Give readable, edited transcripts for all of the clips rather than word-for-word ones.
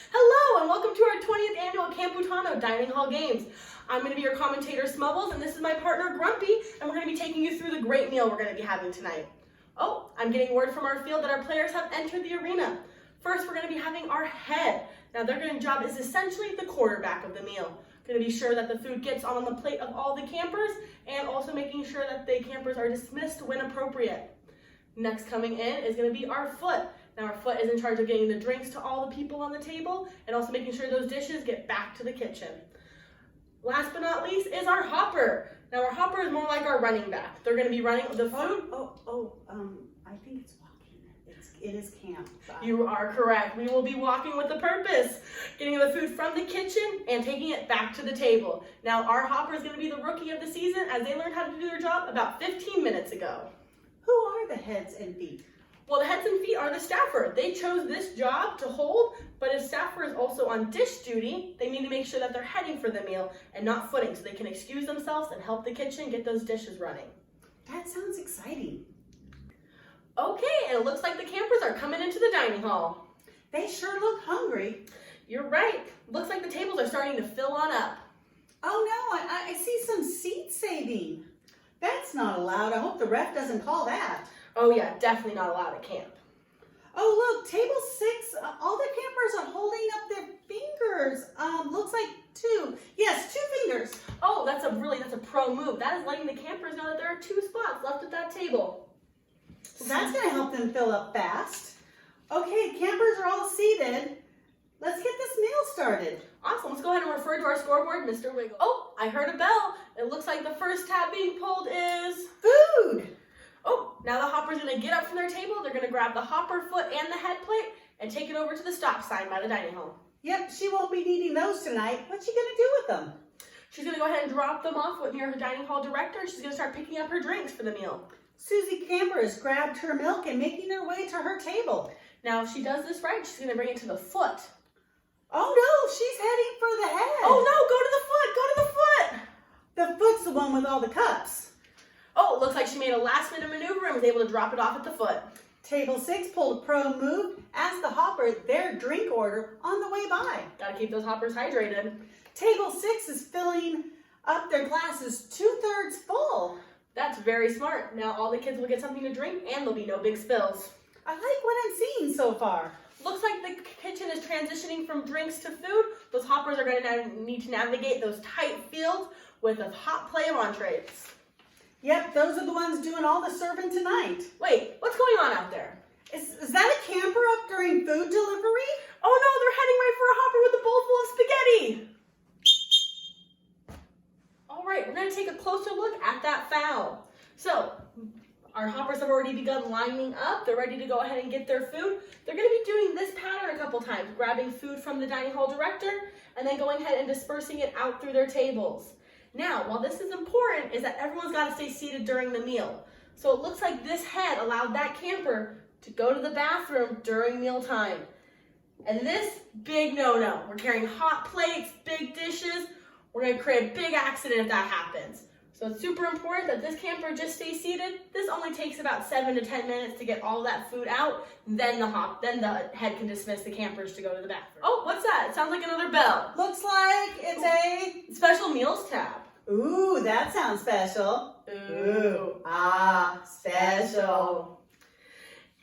Hello and welcome to our 20th annual Camp Butano Dining Hall Games. I'm going to be your commentator, Smubbles, and this is my partner, Grumpy, and we're going to be taking you through the great meal we're going to be having tonight. Oh, I'm getting word from our field that our players have entered the arena. First, we're going to be having our head. Now, their job is essentially the quarterback of the meal. Going to be sure that the food gets on the plate of all the campers, and also making sure that the campers are dismissed when appropriate. Next coming in is going to be our foot. Now our foot is in charge of getting the drinks to all the people on the table and also making sure those dishes get back to the kitchen. Last but not least is our hopper. Now our hopper is more like our running back. They're going to be running the food. I think it's walking. It is camp. You are correct. We will be walking with a purpose, getting the food from the kitchen and taking it back to the table. Now our hopper is going to be the rookie of the season as they learned how to do their job about 15 minutes ago. Who are the heads and feet? Well, the heads and feet are the staffer. They chose this job to hold, but if staffer is also on dish duty, they need to make sure that they're heading for the meal and not footing so they can excuse themselves and help the kitchen get those dishes running. That sounds exciting. Okay, and it looks like the campers are coming into the dining hall. They sure look hungry. You're right. Looks like the tables are starting to fill on up. Oh no, I see some seat saving. That's not allowed. I hope the ref doesn't call that. Oh yeah, definitely not allowed at camp. Oh look, table 6, all the campers are holding up their fingers. Looks like 2. Yes, 2 fingers. Oh, that's a pro move. That is letting the campers know that there are 2 spots left at that table. Well, that's gonna help them fill up fast. Okay, campers are all seated. Let's get this meal started. Awesome, let's go ahead and refer to our scoreboard, Mr. Wiggle. Oh, I heard a bell. It looks like the first tab being pulled is Food. Oh, now the hopper's gonna get up from their table. They're gonna grab the hopper, foot, and the head plate and take it over to the stop sign by the dining hall. Yep, she won't be needing those tonight. What's she gonna do with them? She's gonna go ahead and drop them off near her dining hall director. She's gonna start picking up her drinks for the meal. Susie Camper has grabbed her milk and making her way to her table. Now, if she does this right, she's gonna bring it to the foot. Oh no, she's heading for the head. Oh no, go to the foot, The foot's the one with all the cups. Oh, it looks like she made a last minute maneuver and was able to drop it off at the foot. Table 6 pulled a pro move, asked the hopper their drink order on the way by. Gotta keep those hoppers hydrated. Table 6 is filling up their glasses 2/3 full. That's very smart. Now all the kids will get something to drink and there'll be no big spills. I like what I'm seeing so far. Looks like the kitchen is transitioning from drinks to food. Those hoppers are going to need to navigate those tight fields with a hot play of entrees. Yep, those are the ones doing all the serving tonight. Wait, what's going on out there? Is that a camper up during food delivery? Oh no, they're heading right for a hopper with a bowl full of spaghetti. All right, we're going to take a closer look at that foul. So, our hoppers have already begun lining up. They're ready to go ahead and get their food. They're going to be doing this pattern a couple times, grabbing food from the dining hall director and then going ahead and dispersing it out through their tables. Now, while this is important, is that everyone's got to stay seated during the meal. So it looks like this head allowed that camper to go to the bathroom during mealtime. And this, big no-no. We're carrying hot plates, big dishes. We're going to create a big accident if that happens. So it's super important that this camper just stay seated. This only takes about 7 to 10 minutes to get all that food out. Then the head can dismiss the campers to go to the bathroom. Oh, what's that? It sounds like another bell. Looks like it's a Special meals tab. Ooh, that sounds special. Ooh. Special.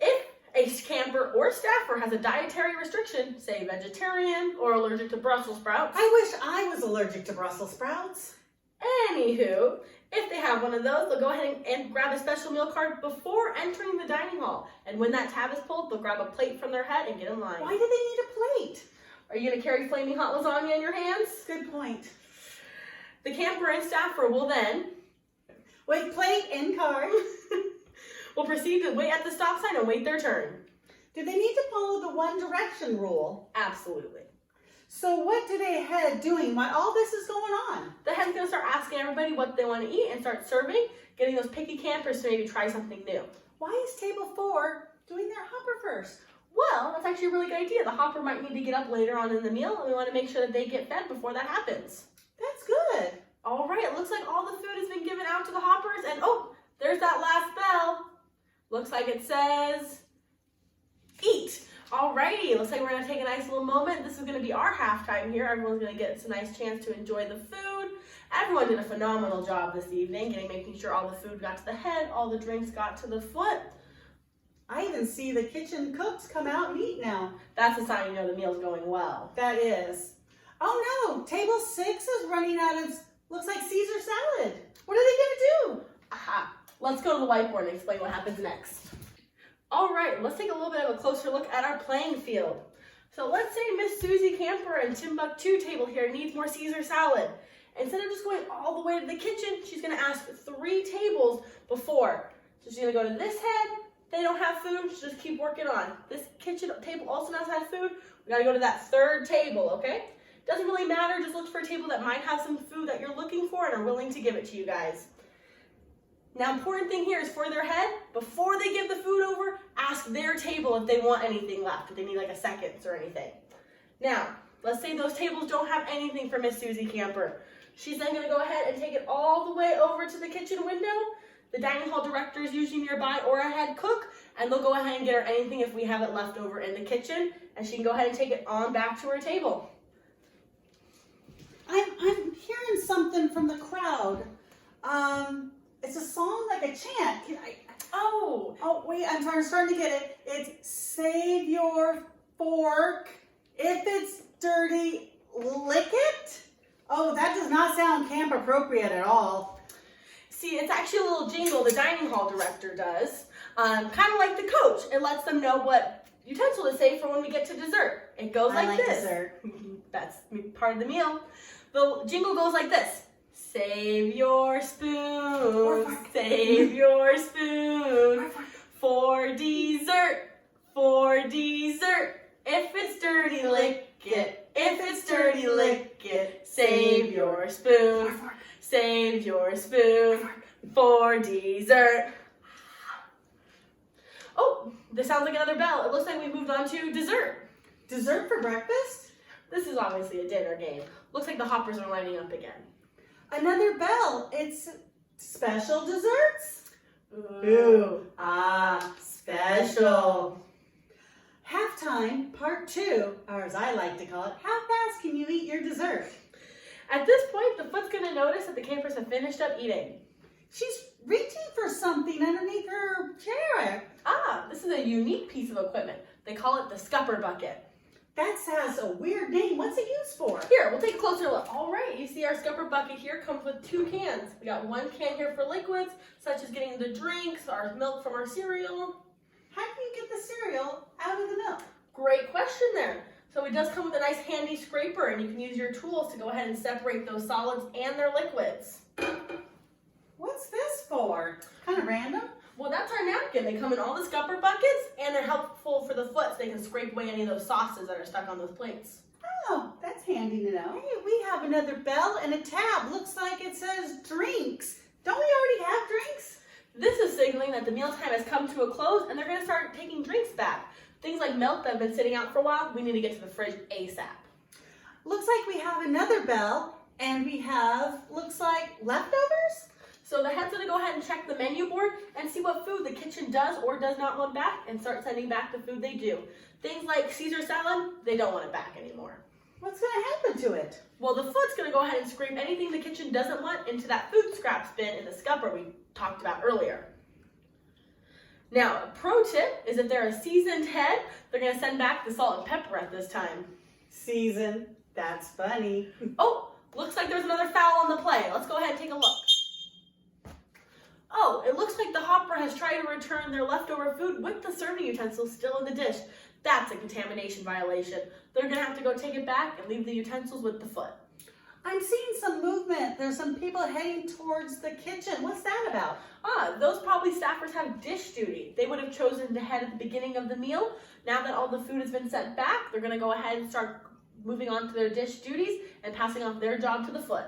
If a camper or staffer has a dietary restriction, say vegetarian or allergic to Brussels sprouts. I wish I was allergic to Brussels sprouts. Anywho, if they have one of those, they'll go ahead and grab a special meal card before entering the dining hall. And when that tab is pulled, they'll grab a plate from their head and get in line. Why do they need a plate? Are you going to carry flaming hot lasagna in your hands? Good point. The camper and staffer will then With plate and card. will proceed to wait at the stop sign and wait their turn. Do they need to follow the one direction rule? Absolutely. So what do they head doing while all this is going on? The head's going to start asking everybody what they want to eat and start serving, getting those picky campers to maybe try something new. Why is table 4 doing their hopper first? Well, that's actually a really good idea. The hopper might need to get up later on in the meal, and we want to make sure that they get fed before that happens. That's good. All right, it looks like all the food has been given out to the hoppers, and oh, there's that last bell. Looks like it says, eat. All Alrighty, looks like we're gonna take a nice little moment. This is gonna be our halftime here. Everyone's gonna get a nice chance to enjoy the food. Everyone did a phenomenal job this evening, making sure all the food got to the head, all the drinks got to the foot. I even see the kitchen cooks come out and eat now. That's a sign you know the meal's going well. That is. Oh no, table 6 is running out of, looks like Caesar salad. What are they gonna do? Aha, let's go to the whiteboard and explain what happens next. All right, let's take a little bit of a closer look at our playing field. So let's say Miss Susie Camper and Timbuktu table here needs more Caesar salad. Instead of just going all the way to the kitchen, she's gonna ask 3 tables before. So she's gonna go to this head, they don't have food, she'll just keep working on. This kitchen table also does have food, we gotta go to that 3rd table, okay? Doesn't really matter, just look for a table that might have some food that you're looking for and are willing to give it to you guys. Now, important thing here is further ahead, before they give the food over, ask their table if they want anything left, if they need like a seconds or anything. Now, let's say those tables don't have anything for Miss Susie Camper. She's then gonna go ahead and take it all the way over to the kitchen window. The dining hall director is usually nearby or a head cook, and they'll go ahead and get her anything if we have it left over in the kitchen, and she can go ahead and take it on back to her table. I'm hearing something from the crowd. It's a song like a chant. Oh wait, I'm starting to get it. It's save your fork. If it's dirty, lick it. Oh, that does not sound camp appropriate at all. See, it's actually a little jingle the dining hall director does, kind of like the coach. It lets them know what utensil to say for when we get to dessert. It goes like this. Dessert. That's part of the meal. The jingle goes like this. Save your spoon, save your spoon for dessert, for dessert. If it's dirty, lick it. If it's dirty, lick it. Save your spoon, save your spoon for dessert. Oh, this sounds like another bell. It looks like we moved on to dessert. Dessert for breakfast? This is obviously a dinner game. Looks like the hoppers are lining up again. Another bell. It's special desserts. Ooh. Special. Halftime, part 2, or as I like to call it, how fast can you eat your dessert? At this point, the foot's going to notice that the campers have finished up eating. She's reaching for something underneath her chair. This is a unique piece of equipment. They call it the scupper bucket. That has a weird name. What's it used for? Here, we'll take a closer look. All right, you see our scupper bucket here comes with 2 cans. We got 1 can here for liquids, such as getting the drinks, our milk from our cereal. How do you get the cereal out of the milk? Great question there. So it does come with a nice handy scraper, and you can use your tools to go ahead and separate those solids and their liquids. What's this for? Kind of random. Well, that's our napkin. They come in all the scupper buckets, and they're helpful for the foot so they can scrape away any of those sauces that are stuck on those plates. Oh, that's handy to know. Hey, we have another bell and a tab. Looks like it says drinks. Don't we already have drinks? This is signaling that the mealtime has come to a close, and they're going to start taking drinks back. Things like milk that have been sitting out for a while, we need to get to the fridge ASAP. Looks like we have another bell, and we have, looks like, leftovers? So the head's going to go ahead and check the menu board and see what food the kitchen does or does not want back and start sending back the food they do. Things like Caesar salad, they don't want it back anymore. What's going to happen to it? Well, the foot's going to go ahead and scrape anything the kitchen doesn't want into that food scraps bin in the scupper we talked about earlier. Now, a pro tip is if they're a seasoned head, they're going to send back the salt and pepper at this time. Seasoned. That's funny. Oh, looks like there's another foul on the play. Let's go ahead and take a look. Oh, it looks like the hopper has tried to return their leftover food with the serving utensils still in the dish. That's a contamination violation. They're going to have to go take it back and leave the utensils with the foot. I'm seeing some movement. There's some people heading towards the kitchen. What's that about? Those probably staffers have dish duty. They would have chosen to head at the beginning of the meal. Now that all the food has been sent back, they're going to go ahead and start moving on to their dish duties and passing off their job to the foot.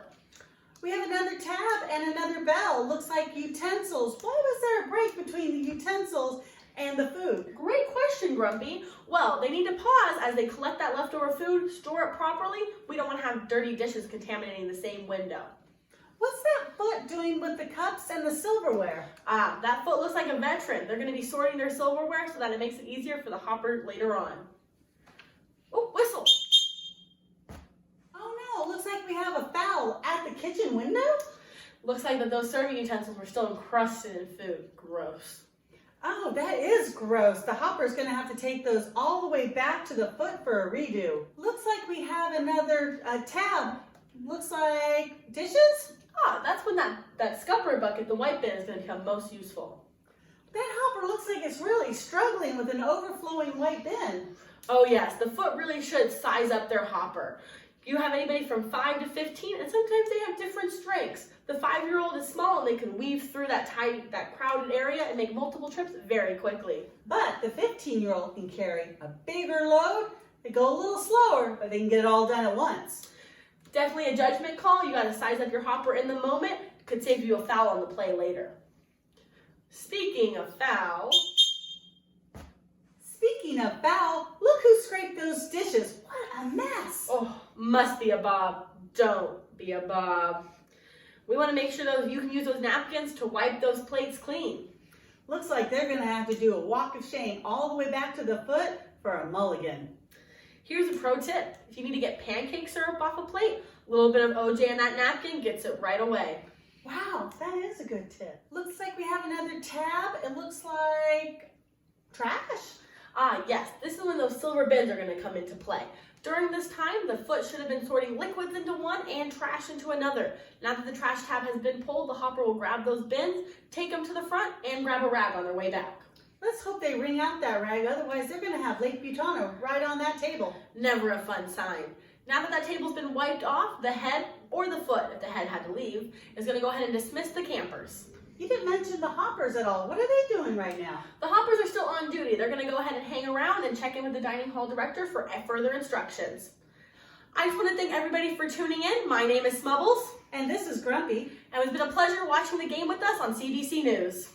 We have another tab and another bell. Looks like utensils. Why was there a break between the utensils and the food? Great question, Grumpy. Well, they need to pause as they collect that leftover food, store it properly. We don't want to have dirty dishes contaminating the same window. What's that foot doing with the cups and the silverware? That foot looks like a veteran. They're going to be sorting their silverware so that it makes it easier for the hopper later on. Oh, whistle. Oh no, it looks like we have a foul at the kitchen window. Looks like that those serving utensils were still encrusted in food. Gross. Oh, that is gross. The hopper's gonna have to take those all the way back to the foot for a redo. Looks like we have another tab. Looks like dishes? Ah, that's when that scupper bucket, the white bin, is going to become most useful. That hopper looks like it's really struggling with an overflowing white bin. Oh yes, the foot really should size up their hopper. You have anybody from 5 to 15, and sometimes they have different strengths. The 5-year-old is small and they can weave through that crowded area and make multiple trips very quickly. But the 15-year-old can carry a bigger load. They go a little slower, but they can get it all done at once. Definitely a judgment call. You got to size up your hopper in the moment. Could save you a foul on the play later. Speaking of foul, look who scraped those dishes. What a mess. oh, must be a Bob. Don't be a Bob. We want to make sure that you can use those napkins to wipe those plates clean. Looks like they're going to have to do a walk of shame all the way back to the foot for a mulligan. Here's a pro tip. If you need to get pancake syrup off a plate, a little bit of OJ in that napkin gets it right away. Wow, that is a good tip. Looks like we have another tab. It looks like trash. Ah, yes, this is when those silver bins are going to come into play. During this time, the foot should have been sorting liquids into one and trash into another. Now that the trash tab has been pulled, the hopper will grab those bins, take them to the front, and grab a rag on their way back. Let's hope they wring out that rag, otherwise they're going to have Lake Butano right on that table. Never a fun sign. Now that table's been wiped off, the head or the foot, if the head had to leave, is going to go ahead and dismiss the campers. You didn't mention the hoppers at all. What are they doing right now? The hoppers are still on duty. They're going to go ahead and hang around and check in with the dining hall director for further instructions. I just want to thank everybody for tuning in. My name is Smubbles. And this is Grumpy. And it's been a pleasure watching the game with us on CBC News.